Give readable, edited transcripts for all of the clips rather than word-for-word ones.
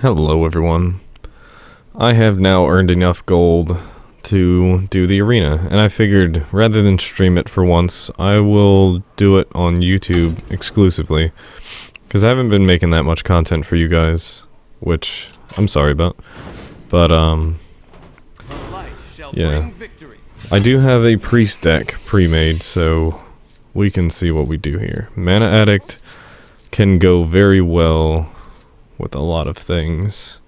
Hello everyone. I have now earned enough gold to do the arena, and I figured rather than stream it for once, I will do it on YouTube exclusively. Because I haven't been making that much content for you guys, which I'm sorry about. But yeah. I do have a priest deck pre-made, so we can see what we do here. Mana Addict can go very well with a lot of things.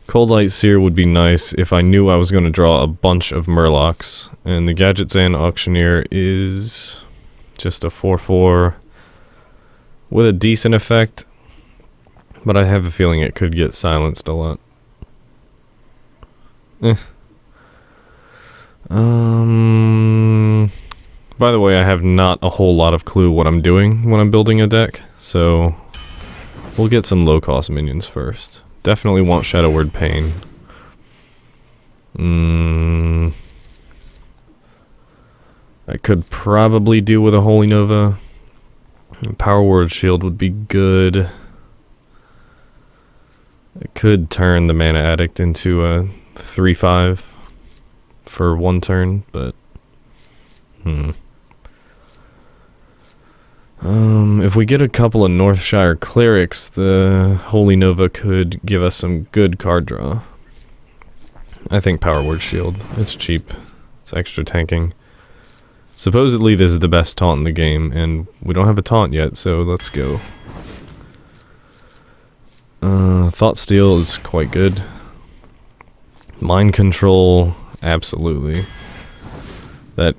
Cold Light Seer would be nice if I knew I was going to draw a bunch of Murlocs. And the Gadgetzan Auctioneer is just a 4/4 with a decent effect, but I have a feeling it could get silenced a lot. By the way, I have not a whole lot of clue what I'm doing when I'm building a deck, so we'll get some low-cost minions first. Definitely want Shadow Word Pain. I could probably do with a Holy Nova. Power Word Shield would be good. I could turn the Mana Addict into a 3/5 for one turn, but if we get a couple of Northshire Clerics, the Holy Nova could give us some good card draw. I think Power Word Shield. It's cheap. It's extra tanking. Supposedly this is the best taunt in the game, and we don't have a taunt yet, so let's go. Thought Steal is quite good. Mind Control, absolutely. That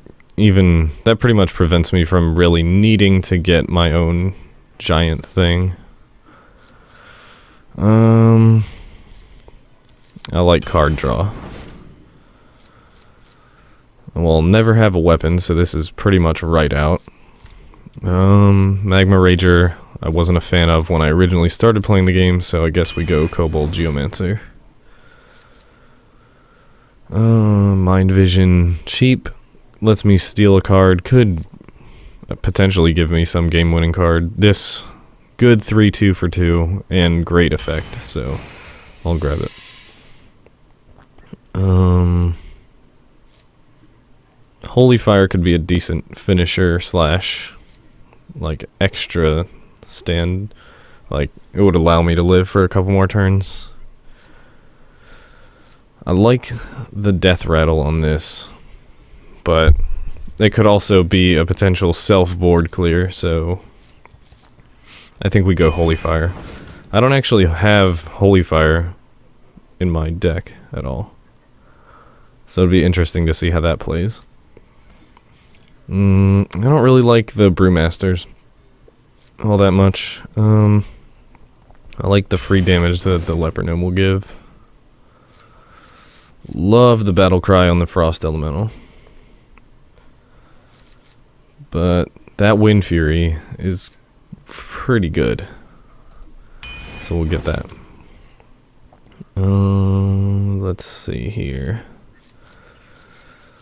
pretty much prevents me from really needing to get my own giant thing. I like card draw. We'll never have a weapon, so this is pretty much right out. Magma Rager, I wasn't a fan of when I originally started playing the game, so I guess we go Kobold Geomancer. Mind Vision, cheap. Lets me steal a card, could potentially give me some game-winning card. This, good 3/2 for 2, and great effect, so I'll grab it. Holy Fire could be a decent finisher slash, like, extra stand. Like, it would allow me to live for a couple more turns. I like the Death Rattle on this, but it could also be a potential self-board clear, so I think we go Holy Fire. I don't actually have Holy Fire in my deck at all, so it'd be interesting to see how that plays. I don't really like the Brewmasters all that much. I like the free damage that the Leper Gnome will give. Love the Battle Cry on the Frost Elemental. But that Wind Fury is pretty good, so we'll get that. Let's see here.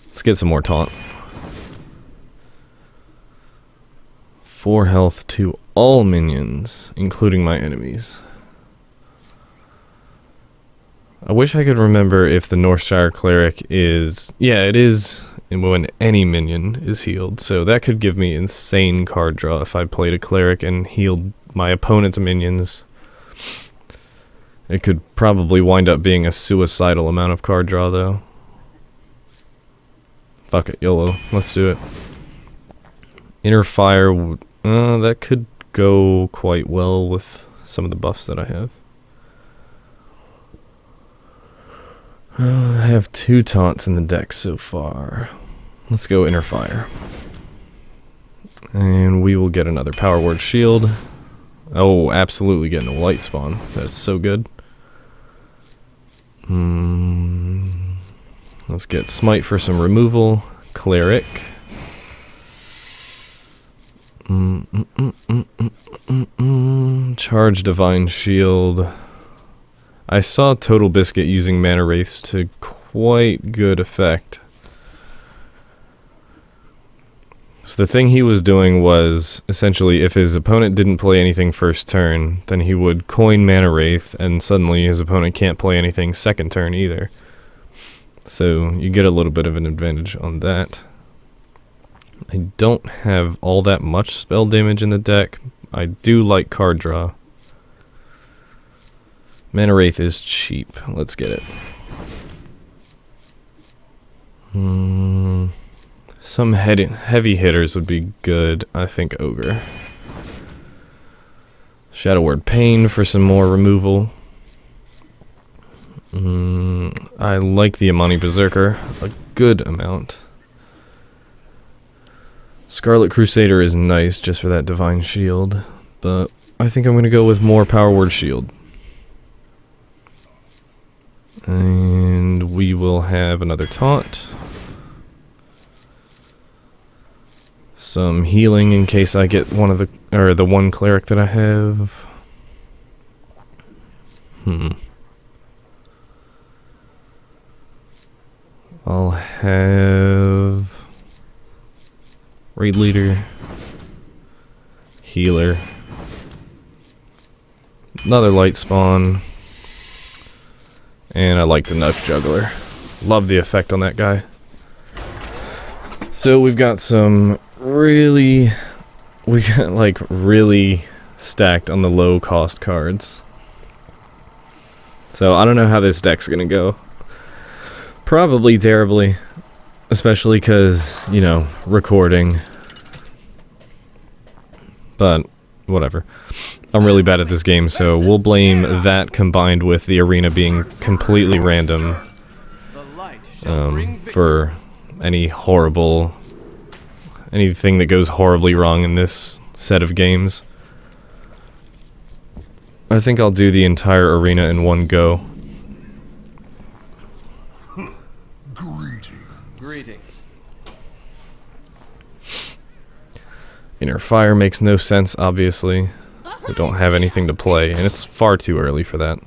Let's get some more taunt. 4 health to all minions, including my enemies. I wish I could remember if the Northshire Cleric is... Yeah, it is when any minion is healed, so that could give me insane card draw if I played a Cleric and healed my opponent's minions. It could probably wind up being a suicidal amount of card draw, though. Fuck it, YOLO. Let's do it. Inner Fire, that could go quite well with some of the buffs that I have. I have 2 taunts in the deck so far. Let's go Inner Fire. And we will get another Power Word Shield. Oh, absolutely getting a Light Spawn. That's so good. Let's get Smite for some removal. Cleric. Charge Divine Shield. I saw Total Biscuit using Mana Wraiths to quite good effect. So the thing he was doing was, essentially, if his opponent didn't play anything first turn, then he would coin Mana Wraith, and suddenly his opponent can't play anything second turn either. So you get a little bit of an advantage on that. I don't have all that much spell damage in the deck. I do like card draw. Mana Wraith is cheap. Let's get it. Some heavy hitters would be good. I think Ogre. Shadow Word Pain for some more removal. I like the Amani Berserker a good amount. Scarlet Crusader is nice just for that Divine Shield, but I think I'm going to go with more Power Word Shield. And we will have another taunt. Some healing in case I get one of the one cleric that I have. I'll have Raid Leader, Healer, another Light Spawn, and I like the Knife Juggler. Love the effect on that guy. So we've got some really stacked on the low cost cards. So I don't know how this deck's gonna go. Probably terribly, especially because, you know, recording. But whatever. I'm really bad at this game, so we'll blame that combined with the arena being completely random for anything that goes horribly wrong in this set of games. I think I'll do the entire arena in one go. Greetings. Inner Fire makes no sense, obviously. We don't have anything to play, and it's far too early for that.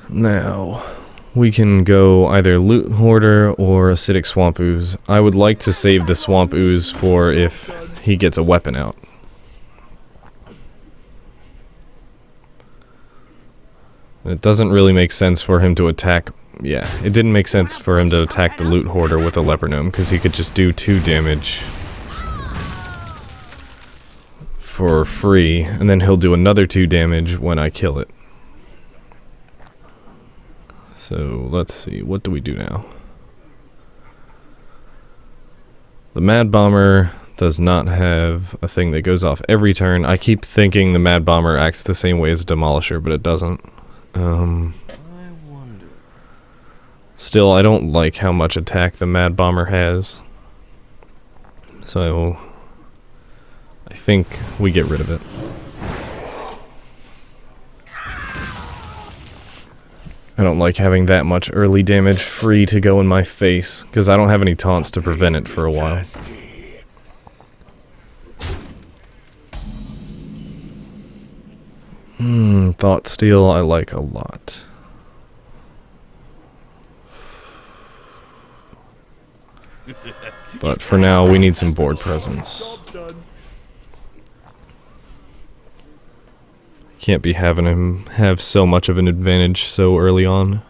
Now, we can go either Loot Hoarder or Acidic Swamp Ooze. I would like to save the Swamp Ooze for if he gets a weapon out. It doesn't really make sense for him to attack. Yeah, it didn't make sense for him to attack the Loot Hoarder with a Leper Gnome, because he could just do 2 damage for free, and then he'll do another 2 damage when I kill it. So, let's see, what do we do now? The Mad Bomber does not have a thing that goes off every turn. I keep thinking the Mad Bomber acts the same way as Demolisher, but it doesn't. Still, I don't like how much attack the Mad Bomber has. So, I think we get rid of it. I don't like having that much early damage free to go in my face, because I don't have any taunts to prevent it for a while. Thought Steal I like a lot. But for now, we need some board presence. Can't be having him have so much of an advantage so early on.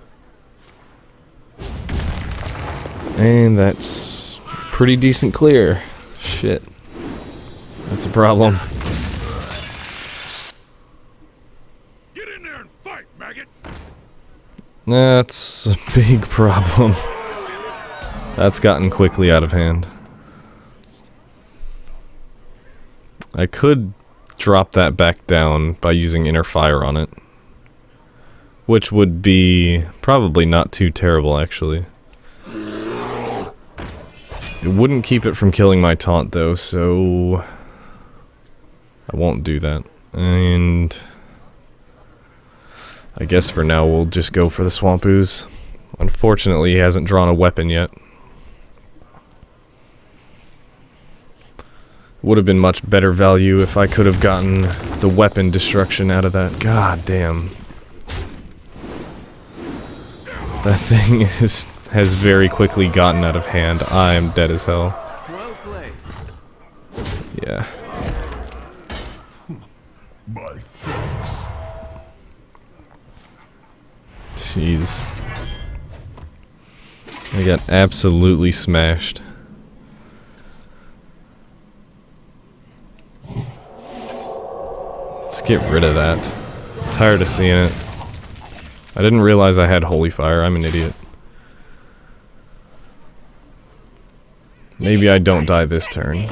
And that's pretty decent clear. Shit. That's a problem. Get in there and fight, maggot. That's a big problem. That's gotten quickly out of hand. I could drop that back down by using Inner Fire on it, which would be probably not too terrible, actually. It wouldn't keep it from killing my taunt, though, so I won't do that. And I guess for now we'll just go for the Swamp Ooze. Unfortunately, he hasn't drawn a weapon yet. Would have been much better value if I could have gotten the weapon destruction out of that. God damn. That thing has very quickly gotten out of hand. I am dead as hell. Well played. Yeah. My thanks. Jeez. I got absolutely smashed. Let's get rid of that. Tired of seeing it. I didn't realize I had Holy Fire. I'm an idiot. Maybe I don't die this turn.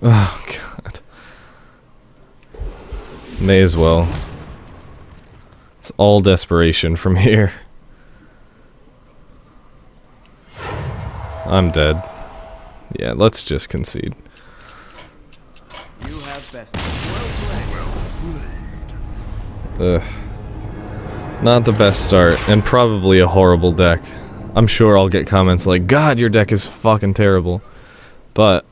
Oh, God. May as well. It's all desperation from here. I'm dead. Yeah, let's just concede. You have best. Ugh. Not the best start, and probably a horrible deck. I'm sure I'll get comments like, God, your deck is fucking terrible. But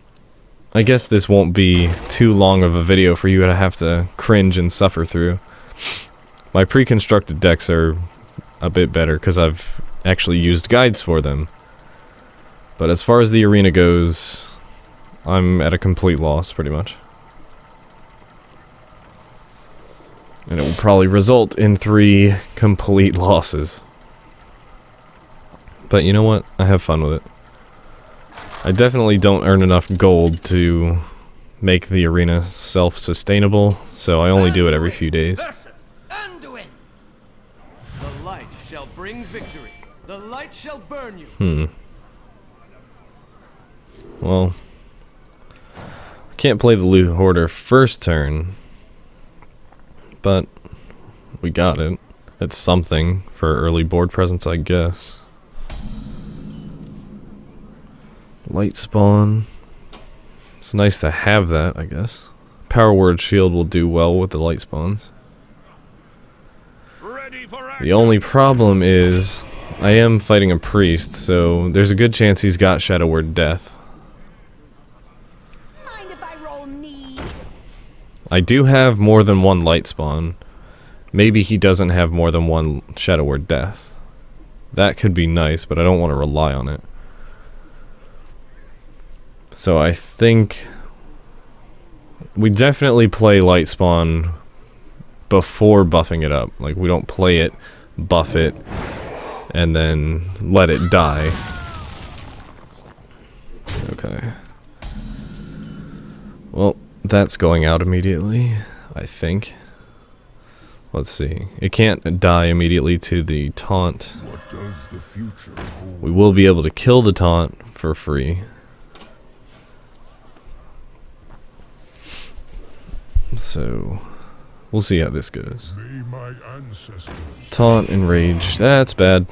I guess this won't be too long of a video for you to have to cringe and suffer through. My pre-constructed decks are a bit better because I've actually used guides for them. But as far as the arena goes, I'm at a complete loss, pretty much. And it will probably result in 3 complete losses. But you know what? I have fun with it. I definitely don't earn enough gold to make the arena self-sustainable, so I only do it every few days. The light shall bring victory. The light shall burn you. Well, I can't play the Loot Hoarder first turn, but we got it. It's something for early board presence, I guess. Light spawn. It's nice to have that, I guess. Power Word Shield will do well with the light spawns. Ready for action. The only problem is I am fighting a priest, so there's a good chance he's got Shadow Word Death. Mind if I roll need? I do have more than one light spawn. Maybe he doesn't have more than one Shadow Word Death. That could be nice, but I don't want to rely on it. So I think we definitely play light spawn before buffing it up. Like, we don't play it, buff it, and then let it die. Okay. Well, that's going out immediately, I think. Let's see. It can't die immediately to the taunt. What does the future hold? We will be able to kill the taunt for free. So, we'll see how this goes. May my ancestors. Taunt and rage. That's bad.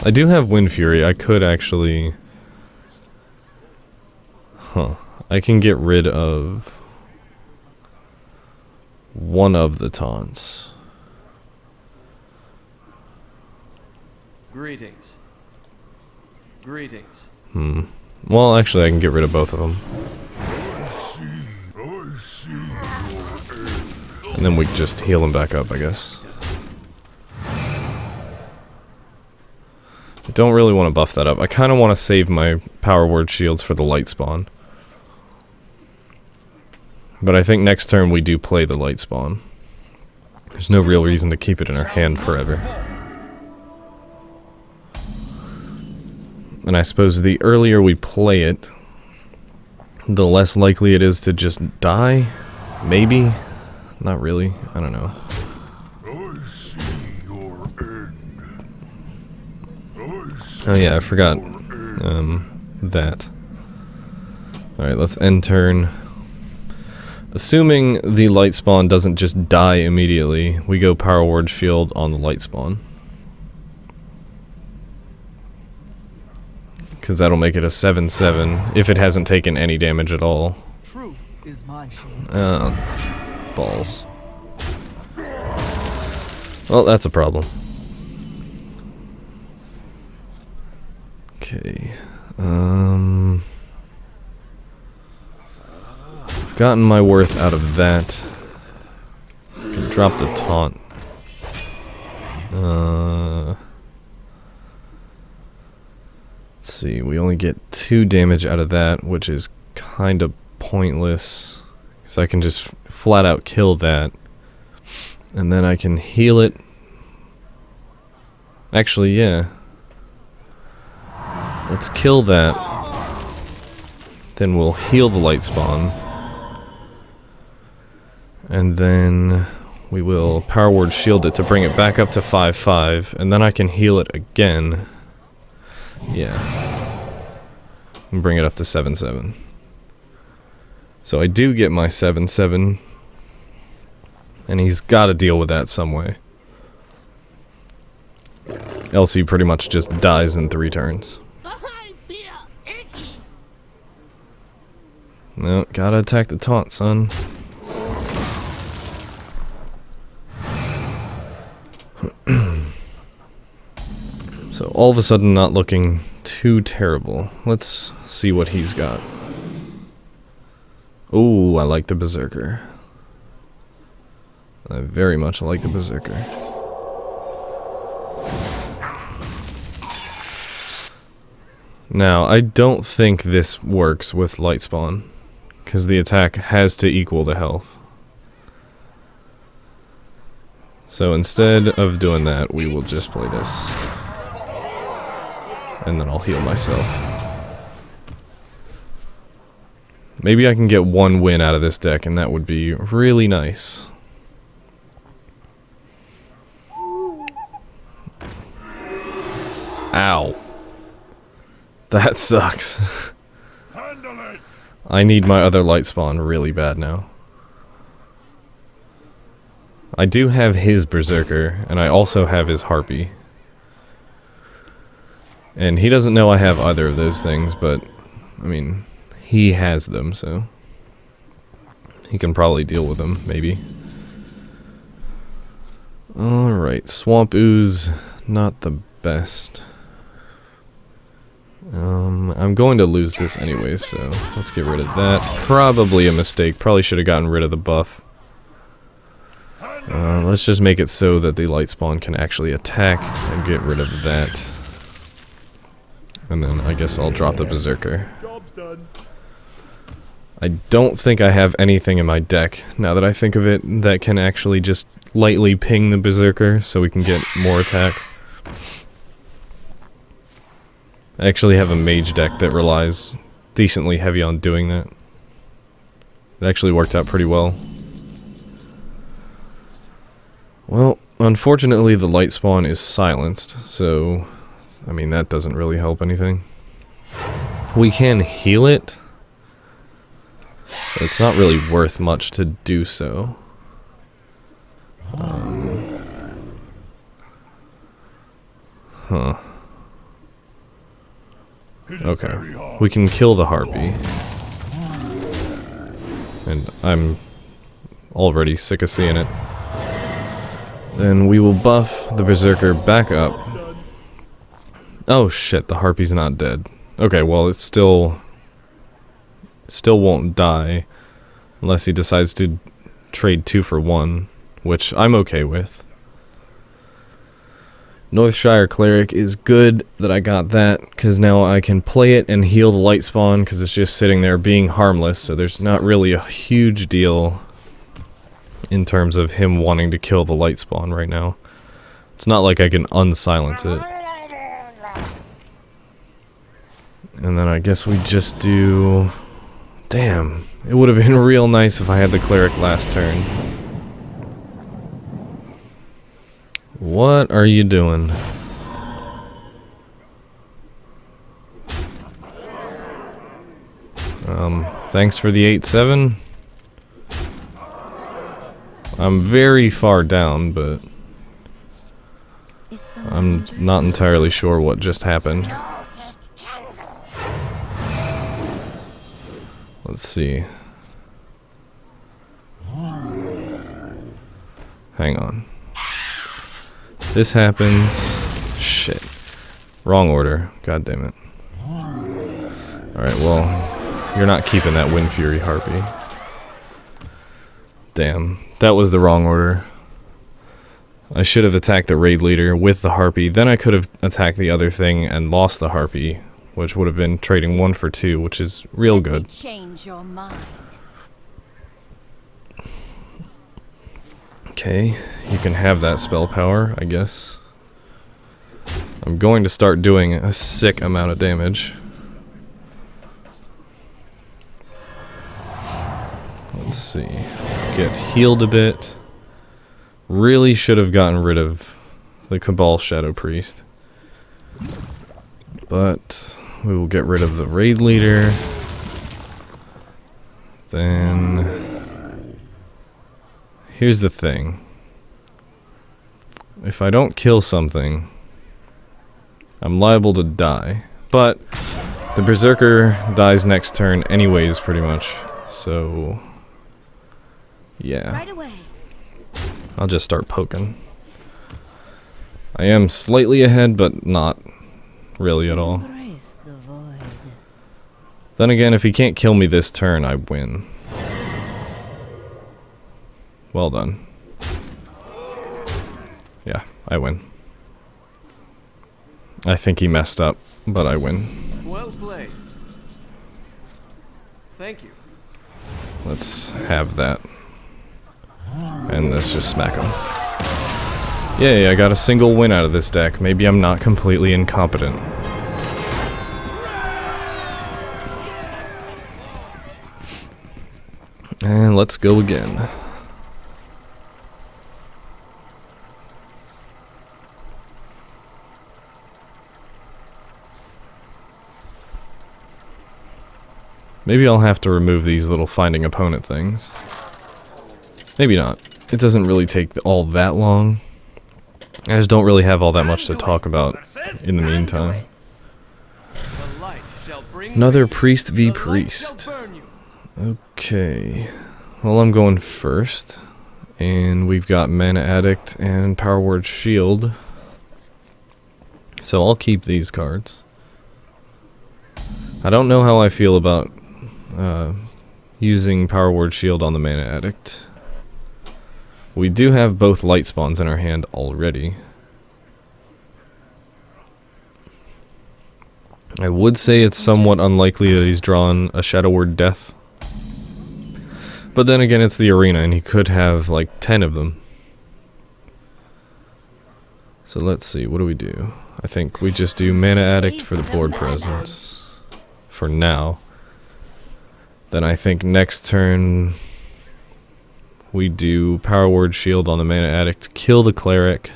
I do have Wind Fury. I could actually... I can get rid of one of the taunts. Greetings. Greetings. Well, actually, I can get rid of both of them. I see your end. And then we just heal them back up, I guess. I don't really want to buff that up. I kind of want to save my Power Word Shields for the light spawn. But I think next turn we do play the light spawn. There's no real reason to keep it in our hand forever. And I suppose the earlier we play it, the less likely it is to just die? Maybe? Not really. I don't know. I see your end. I see Oh yeah, I forgot your end. that. Alright, let's end turn. Assuming the light spawn doesn't just die immediately, we go Power Word Shield on the light spawn. Because that'll make it a 7/7 if it hasn't taken any damage at all. Truth is my shield. Balls. Well, that's a problem. Okay. I've gotten my worth out of that. I can drop the taunt. Let's see, we only get 2 damage out of that, which is kind of pointless. Because I can just flat out kill that. And then I can heal it. Actually, yeah. Let's kill that. Then we'll heal the light spawn. And then we will power word shield it to bring it back up to 5-5. And then I can heal it again. Yeah. And bring it up to 7-7. So I do get my 7-7. And he's got to deal with that some way. Else he pretty much just dies in 3 turns. No, gotta attack the taunt, son. So all of a sudden not looking too terrible. Let's see what he's got. Ooh, I like the Berserker. I very much like the Berserker. Now, I don't think this works with light spawn, because the attack has to equal the health. So instead of doing that, we will just play this. And then I'll heal myself. Maybe I can get 1 win out of this deck, and that would be really nice. Ow. That sucks. Handle it. I need my other light spawn really bad now. I do have his Berserker, and I also have his Harpy. And he doesn't know I have either of those things, but, I mean, he has them, so he can probably deal with them, maybe. Alright, Swamp Ooze, not the best. I'm going to lose this anyway, so let's get rid of that. Probably a mistake. Probably should have gotten rid of the buff. Let's just make it so that the light spawn can actually attack and get rid of that. And then I guess I'll drop the Berserker. Job's done. I don't think I have anything in my deck, now that I think of it, that can actually just lightly ping the Berserker so we can get more attack. I actually have a mage deck that relies decently heavy on doing that. It actually worked out pretty well. Well, unfortunately the light spawn is silenced, so I mean that doesn't really help anything. We can heal it, but it's not really worth much to do so. Okay, we can kill the Harpy. And I'm already sick of seeing it. Then we will buff the Berserker back up. Oh shit, the Harpy's not dead. Okay, well it still won't die unless he decides to trade 2 for 1, which I'm okay with. Northshire Cleric is good that I got that, because now I can play it and heal the light spawn, because it's just sitting there being harmless, so there's not really a huge deal in terms of him wanting to kill the light spawn right now. It's not like I can unsilence it. And then I guess we just do... Damn, it would have been real nice if I had the Cleric last turn. What are you doing? Thanks for the 8-7. I'm very far down, but I'm not entirely sure what just happened. Let's see. Hang on. This happens. Shit. Wrong order. God damn it. Alright, well, you're not keeping that Wind Fury Harpy. Damn, that was the wrong order. I should have attacked the raid leader with the Harpy, then I could have attacked the other thing and lost the Harpy, which would have been trading 1 for 2, which is real good. Change your mind. Okay, you can have that spell power, I guess. I'm going to start doing a sick amount of damage. Let's see. Get healed a bit. Really should have gotten rid of the Cabal Shadow Priest. But we will get rid of the raid leader. Then here's the thing. If I don't kill something, I'm liable to die. But the Berserker dies next turn anyways, pretty much. So yeah. Right away. I'll just start poking. I am slightly ahead, but not really at all. Embrace the void. Then again, if he can't kill me this turn, I win. Well done. Yeah, I win. I think he messed up, but I win. Well played. Thank you. Let's have that. And let's just smack him. Yay, I got a single win out of this deck. Maybe I'm not completely incompetent. And let's go again. Maybe I'll have to remove these little finding opponent things. Maybe not. It doesn't really take all that long. I just don't really have all that much to talk about in the meantime. The light shall bring Another victory. priest v The light shall priest. burn you. Okay. Well, I'm going first. And we've got Mana Addict and Power Word Shield. So I'll keep these cards. I don't know how I feel about using Power Word Shield on the Mana Addict. We do have both light spawns in our hand already. I would say it's somewhat unlikely that he's drawn a Shadow Word Death. But then again, it's the arena and he could have like 10 of them. So let's see, what do we do? I think we just do Mana Addict for the board presence. For now. Then I think next turn we do Power Word Shield on the Mana Addict, kill the Cleric,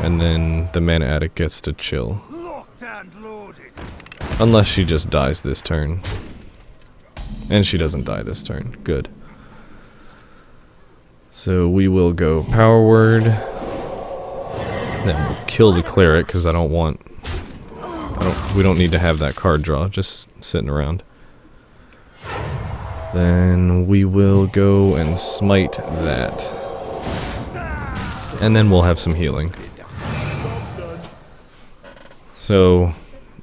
and then the Mana Addict gets to chill. Locked and loaded. Unless she just dies this turn. And she doesn't die this turn. Good. So we will go Power Word. Then we'll kill the Cleric, because I don't want... we don't need to have that card draw, just sitting around. Then we will go and smite that. And then we'll have some healing. So,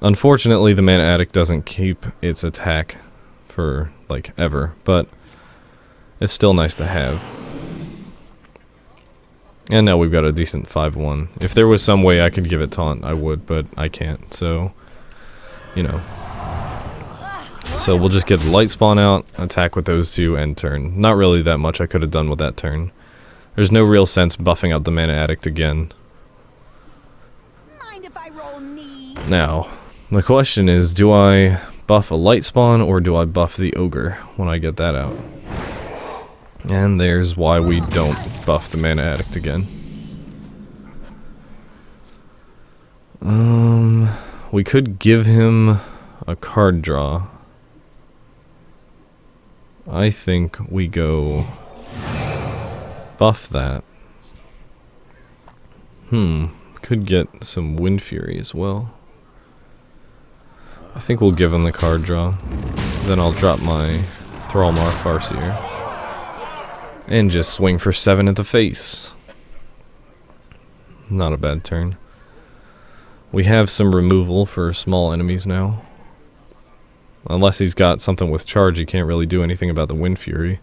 unfortunately the Mana Addict doesn't keep its attack for, like, ever. But it's still nice to have. And now we've got a decent 5-1. If there was some way I could give it taunt, I would, but I can't. So, you know. So we'll just get the light spawn out, attack with those two, end turn. Not really that much I could have done with that turn. There's no real sense buffing out the Mana Addict again. Mind if I roll knee? Now, the question is, do I buff a light spawn or do I buff the Ogre when I get that out? And there's why we don't buff the Mana Addict again. We could give him a card draw. I think we go buff that. Could get some Wind Fury as well. I think we'll give him the card draw. Then I'll drop my Thrallmar Farseer. And just swing for 7 at the face. Not a bad turn. We have some removal for small enemies now. Unless he's got something with charge, he can't really do anything about the Wind Fury.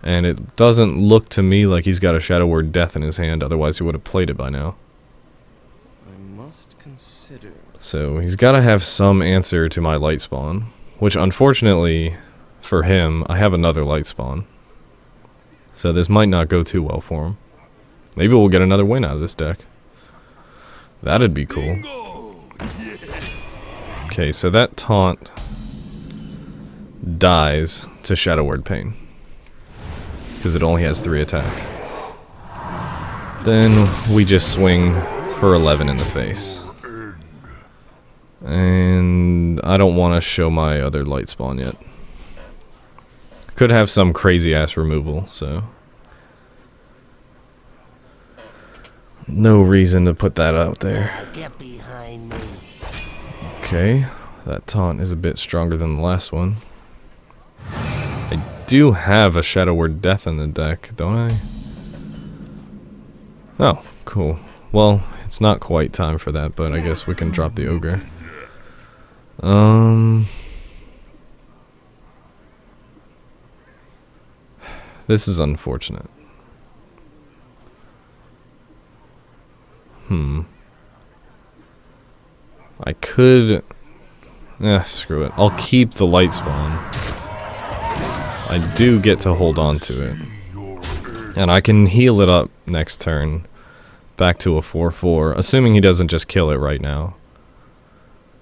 And it doesn't look to me like he's got a Shadow Word Death in his hand, otherwise he would have played it by now. I must consider. So he's got to have some answer to my light spawn, which unfortunately for him, I have another light spawn. So this might not go too well for him. Maybe we'll get another win out of this deck. That'd be cool. Okay, so that taunt dies to Shadow Word Pain, because it only has 3 attack. Then we just swing for 11 in the face. And I don't want to show my other light spawn yet. Could have some crazy ass removal, so no reason to put that out there. Get behind me. Okay, that taunt is a bit stronger than the last one. I do have a Shadow Word Death in the deck, don't I? Oh, cool. Well, it's not quite time for that, but I guess we can drop the Ogre. This is unfortunate. I could... screw it. I'll keep the light spawn. I do get to hold on to it. And I can heal it up next turn. Back to a 4/4, assuming he doesn't just kill it right now.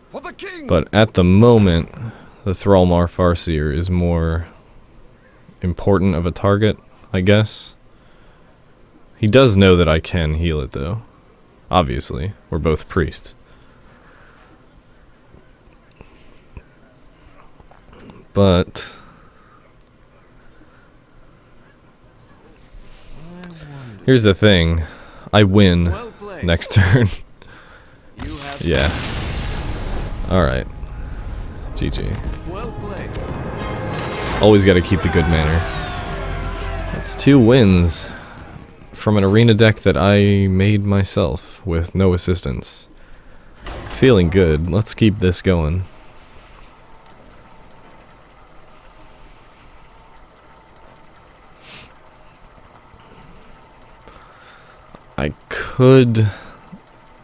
For the king! But at the moment, the Thrallmar Farseer is more important of a target, I guess. He does know that I can heal it, though. Obviously, we're both priests. But here's the thing. I win Well played. next turn. You have Yeah. Alright. GG. well played. Always gotta keep the good manner. That's 2 wins from an arena deck that I made myself with no assistance. Feeling good. Let's keep this going.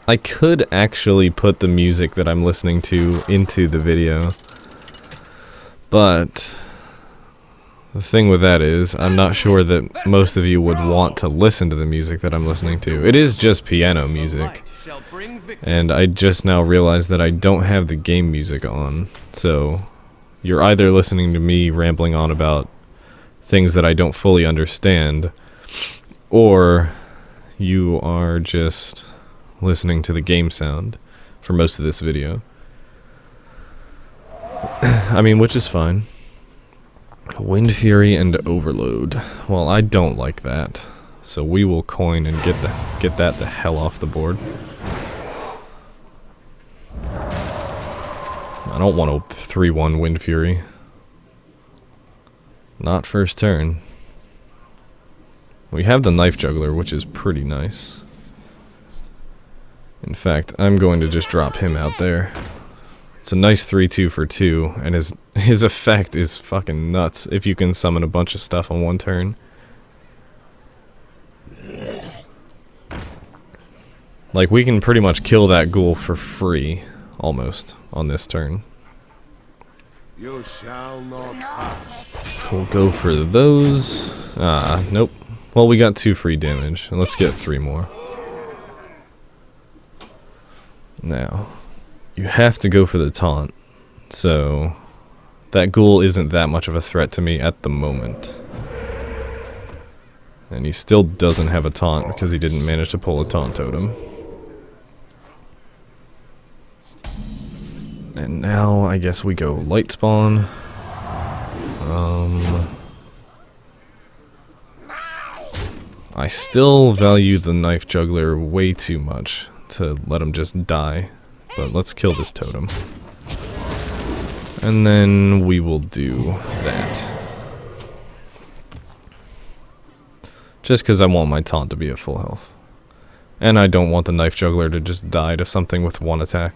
I could actually put the music that I'm listening to into the video, but the thing with that is I'm not sure that most of you would want to listen to the music that I'm listening to. It is just piano music, Light shall bring victory. and I just now realized that I don't have the game music on, so you're either listening to me rambling on about things that I don't fully understand, or you are just listening to the game sound for most of this video. I mean, which is fine. Wind Fury and Overload. Well, I don't like that, so we will coin and get that the hell off the board. I don't want a 3/1 Wind Fury. Not first turn. We have the Knife Juggler, which is pretty nice. In fact, I'm going to just drop him out there. It's a nice 3/2 for 2, and his effect is fucking nuts if you can summon a bunch of stuff on one turn. Like, we can pretty much kill that ghoul for free, almost, on this turn. You shall not pass. We'll go for those. Nope. Well, we got 2 free damage, and let's get 3 more. Now, you have to go for the taunt, so that ghoul isn't that much of a threat to me at the moment. And he still doesn't have a taunt because he didn't manage to pull a taunt totem. And now I guess we go light spawn. I still value the Knife Juggler way too much to let him just die, but let's kill this totem. And then we will do that. Just because I want my taunt to be at full health. And I don't want the Knife Juggler to just die to something with 1 attack.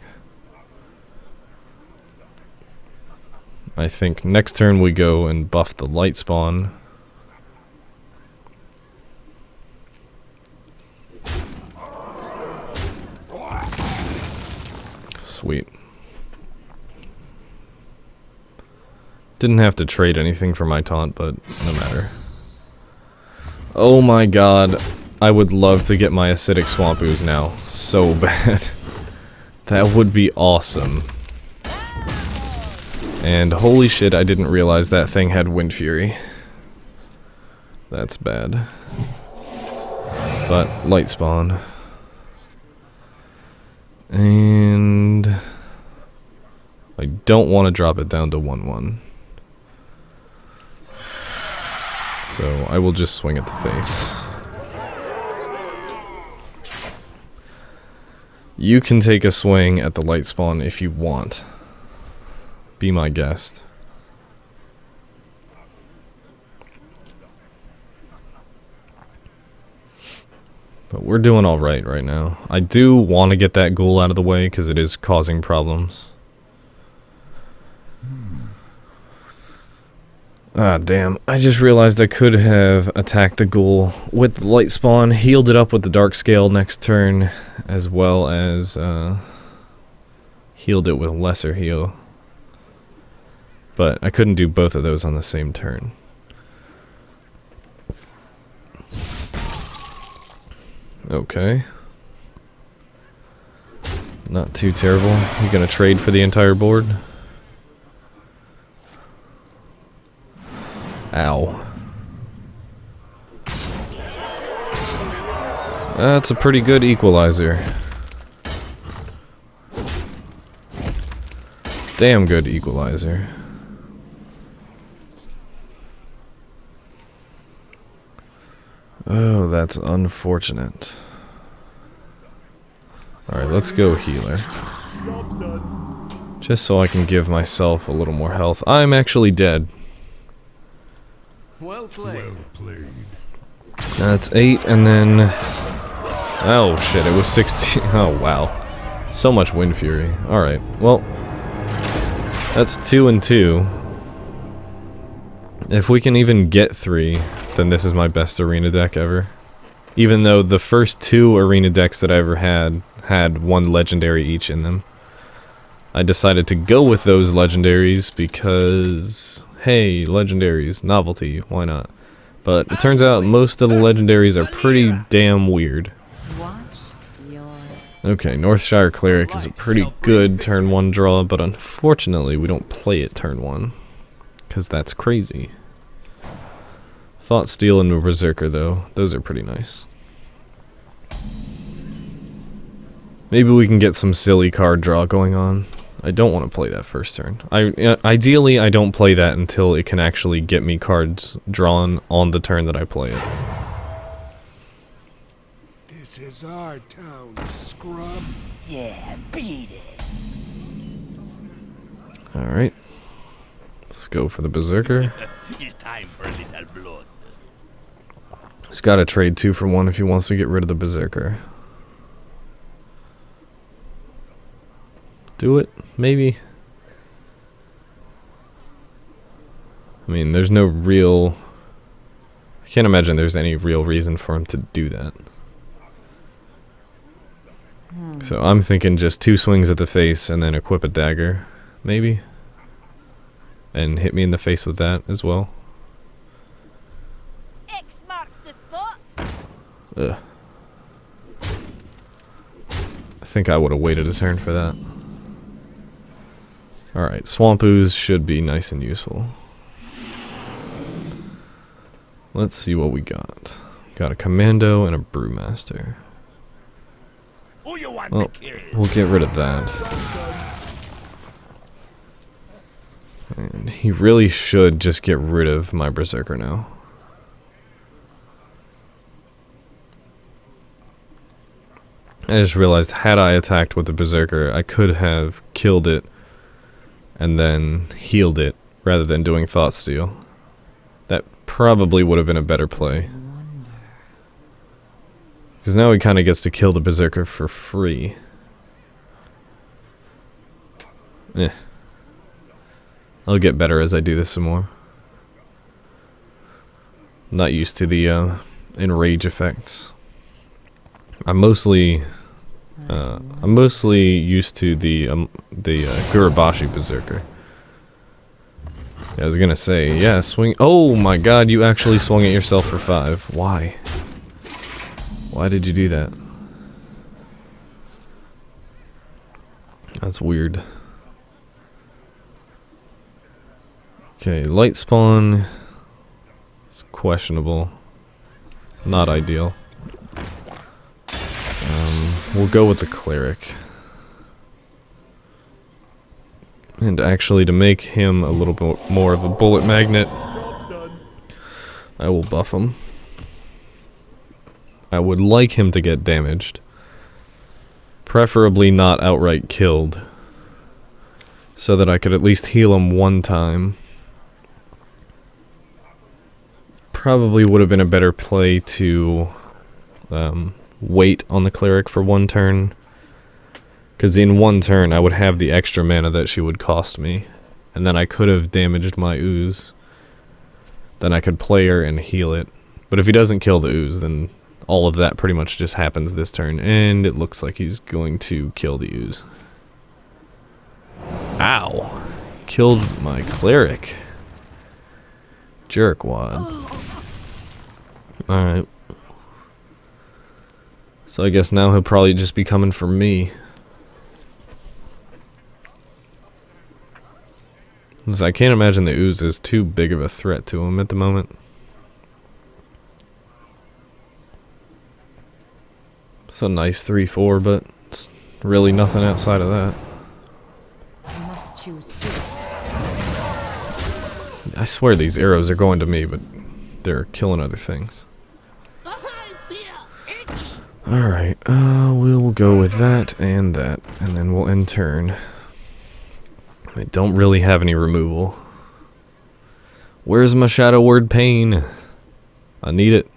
I think next turn we go and buff the light spawn. Sweet. Didn't have to trade anything for my taunt, but no matter. Oh my god. I would love to get my acidic swamp ooze now. So bad. That would be awesome. And holy shit, I didn't realize that thing had Wind Fury. That's bad. But, light spawn. And I don't want to drop it down to 1/1. So I will just swing at the face. You can take a swing at the light spawn if you want. Be my guest. But we're doing alright right now. I do want to get that ghoul out of the way because it is causing problems. Ah, damn. I just realized I could have attacked the ghoul with the light spawn, healed it up with the dark scale next turn, as well as healed it with lesser heal. But I couldn't do both of those on the same turn. Okay. Not too terrible. You gonna trade for the entire board? Ow. That's a pretty good equalizer. Damn good equalizer. Oh, that's unfortunate. Alright, let's go healer. Just so I can give myself a little more health. I'm actually dead. Well played. That's 8, and then... Oh shit, it was 16. Oh wow. So much Wind Fury. Alright, well... That's 2 and 2. If we can even get 3, then this is my best arena deck ever. Even though the first 2 arena decks that I ever had 1 legendary each in them. I decided to go with those legendaries because, hey, legendaries, novelty, why not? But it turns out most of the legendaries are pretty damn weird. Okay, Northshire Cleric is a pretty good turn 1 draw, but unfortunately we don't play it turn 1. Because that's crazy. Thought Steal and Berserker though, those are pretty nice. Maybe we can get some silly card draw going on. I don't want to play that first turn. Ideally, I don't play that until it can actually get me cards drawn on the turn that I play it. This is our town, scrub. Yeah, beat it. Alright. Let's go for the Berserker. It's time for a little blood. He's got to trade 2 for 1 if he wants to get rid of the Berserker. Do it? Maybe? I mean, there's no real... I can't imagine there's any real reason for him to do that. So I'm thinking just 2 swings at the face and then equip a dagger. Maybe? And hit me in the face with that as well. X marks the spot. Ugh. I think I would have waited a turn for that. Alright, Swamp Ooze should be nice and useful. Let's see what we got. Got a Commando and a Brewmaster. Who you want Well, to kill? we'll get rid of that. And he really should just get rid of my Berserker now. I just realized, had I attacked with the Berserker, I could have killed it and then healed it rather than doing Thought Steal. That probably would have been a better play. Because now he kind of gets to kill the Berserker for free. Eh. I'll get better as I do this some more. Not used to the enrage effects. I'm mostly used to the Gurabashi Berserker. I was gonna say, yeah, swing. Oh my god, you actually swung at yourself for 5. Why? Why did you do that? That's weird. Okay, light spawn. It's questionable. Not ideal. We'll go with the cleric. And actually, to make him a little bit more of a bullet magnet, I will buff him. I would like him to get damaged. Preferably not outright killed. So that I could at least heal him one time. Probably would have been a better play to wait on the cleric for 1 turn. Because in 1 turn I would have the extra mana that she would cost me. And then I could have damaged my ooze. Then I could play her and heal it. But if he doesn't kill the ooze, then all of that pretty much just happens this turn. And it looks like he's going to kill the ooze. Ow! Killed my cleric. Jerkwad. Alright. So I guess now he'll probably just be coming for me. I can't imagine the ooze is too big of a threat to him at the moment. It's a nice 3-4, but it's really nothing outside of that. I must choose soon. I swear these arrows are going to me, but they're killing other things. Alright, we'll go with that, and then we'll end turn. I don't really have any removal. Where's my Shadow Word Pain? I need it.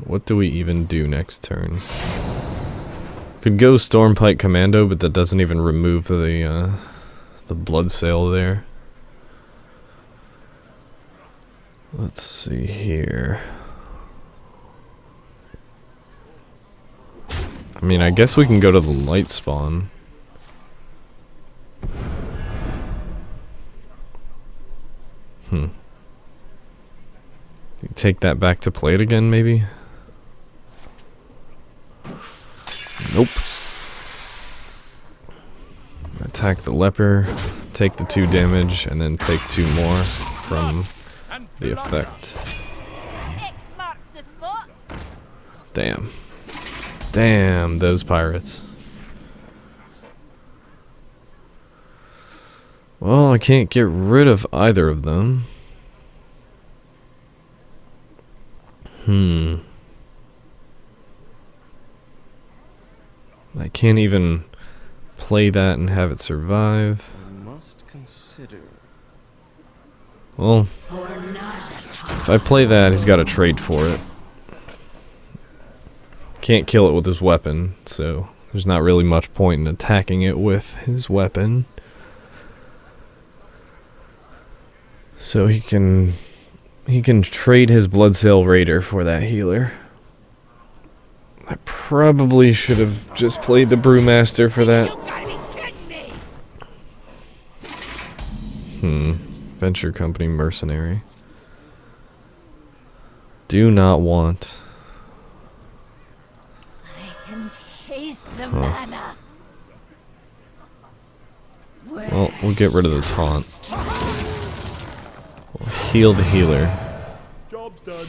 What do we even do next turn? Could go Stormpike Commando, but that doesn't even remove the blood sail there. Let's see here. I mean, I guess we can go to the light spawn. Take that back to play it again, maybe? Nope. Attack the leper, take the 2 damage, and then take 2 more from the effect. X marks the spot. Damn. Damn, those pirates. Well, I can't get rid of either of them. I can't even play that and have it survive. I must consider. Well, if I play that, he's got to trade for it. Can't kill it with his weapon, so there's not really much point in attacking it with his weapon. So he can trade his Bloodsail Raider for that healer. I probably should have just played the Brewmaster for that. Venture Company Mercenary. Do not want. I can taste the mana. Well, we'll get rid of the taunt. We'll heal the healer. Job's done.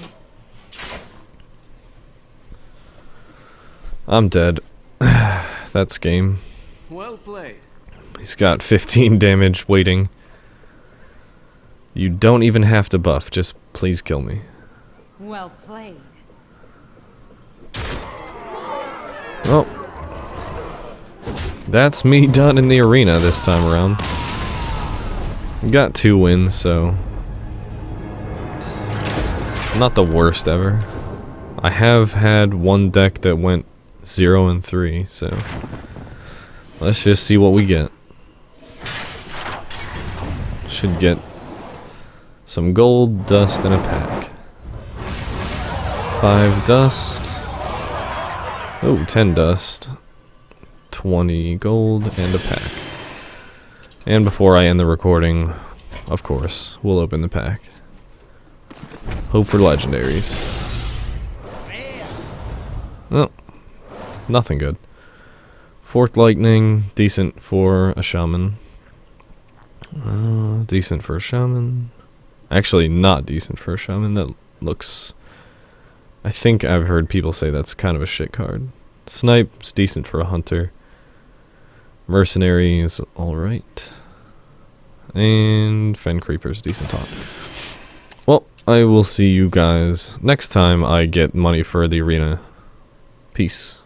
I'm dead. That's game. Well played. He's got 15 damage waiting. You don't even have to buff, just please kill me. Well played. Well, that's me done in the arena this time around. Got 2 wins, so it's not the worst ever. I have had one deck that went 0 and 3, so let's just see what we get. Should get some gold, dust, and a pack. 5 dust. Oh, 10 dust. 20 gold, and a pack. And before I end the recording, of course, we'll open the pack. Hope for legendaries. Oh, nothing good. Forked lightning, decent for a shaman. Decent for a shaman. Actually, not decent for a shaman. That looks... I think I've heard people say that's kind of a shit card. Snipe's decent for a hunter. Mercenary is alright. And Fen Creeper's decent talk. Well, I will see you guys next time I get money for the arena. Peace.